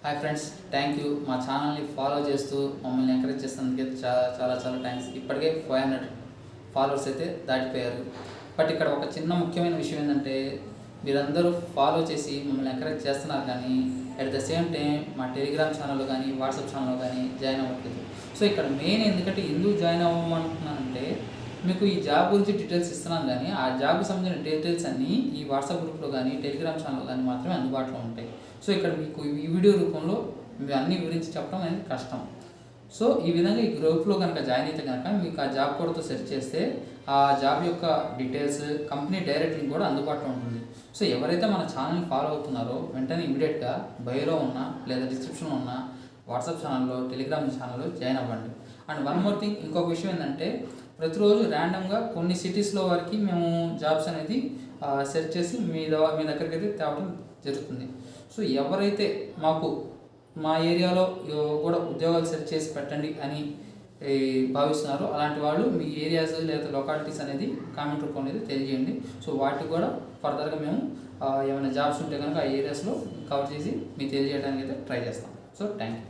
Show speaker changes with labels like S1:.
S1: Hi friends, thank you. మా ఛానల్ని follow చేస్తూ మమ్మల్ని ఎంకరేజ్ చేసినందుకు చాలా చాలా చాలా థ్యాంక్స్. ఇప్పటికే 500 ఫాలోవర్స్ అయితే దాటిపోయారు. బట్ ఇక్కడ ఒక చిన్న ముఖ్యమైన విషయం ఏంటంటే, మీరందరూ ఫాలో చేసి మమ్మల్ని ఎంకరేజ్ చేస్తున్నారు, కానీ అట్ ద సేమ్ టైం మా టెలిగ్రామ్ ఛానల్లో కానీ వాట్సాప్ ఛానల్లో కానీ జాయిన్ అవ్వట్లేదు. సో ఇక్కడ మెయిన్ ఎందుకంటే ఎందుకు జాయిన్ అవ్వమంటున్నానంటే, మీకు ఈ జాబ్ గురించి డీటెయిల్స్ ఇస్తున్నాను, కానీ ఆ జాబ్కి సంబంధించిన డీటెయిల్స్ అన్నీ ఈ వాట్సాప్ గ్రూప్లో కానీ టెలిగ్రామ్ ఛానల్లో కానీ మాత్రమే అందుబాటులో ఉంటాయి. సో ఇక్కడ మీకు ఈ వీడియో రూపంలో మీరు అన్ని వివరించి చెప్పడం అనేది కష్టం. సో ఈ విధంగా ఈ గ్రూప్లో కనుక జాయిన్ అయితే కనుక మీకు ఆ జాబ్ కోడ్తో సెర్చ్ చేస్తే ఆ జాబ్ యొక్క డీటెయిల్స్, కంపెనీ డైరెక్ట్ లింక్ కూడా అందుబాటులో ఉంటుంది. సో ఎవరైతే మన ఛానల్ని ఫాలో అవుతున్నారో వెంటనే ఇమీడియట్గా బయోలో ఉన్న లేదా డిస్క్రిప్షన్లో ఉన్న వాట్సాప్ ఛానల్లో, టెలిగ్రామ్ ఛానల్లో జాయిన్ అవ్వండి. అండ్ వన్ మోర్ థింగ్, ఇంకొక విషయం ఏంటంటే, ప్రతిరోజు ర్యాండమ్గా కొన్ని సిటీస్లో వరకు మేము జాబ్స్ అనేది సెర్చ్ చేసి మీ దగ్గరికి అయితే తేవడం జరుగుతుంది. సో ఎవరైతే మా ఏరియాలో కూడా ఉద్యోగాలు సెర్చ్ చేసి పెట్టండి అని భావిస్తున్నారో అలాంటి వాళ్ళు మీ ఏరియాస్ లేదా లొకాలిటీస్ అనేది కామెంట్ రూపంలో అనేది తెలియజేయండి. సో వాటికి కూడా ఫర్దర్గా మేము ఏమైనా జాబ్స్ ఉంటే కనుక ఆ ఏరియాస్లో కవర్ చేసి మీకు తెలియజేయడానికి అయితే ట్రై చేస్తాం. So thank you.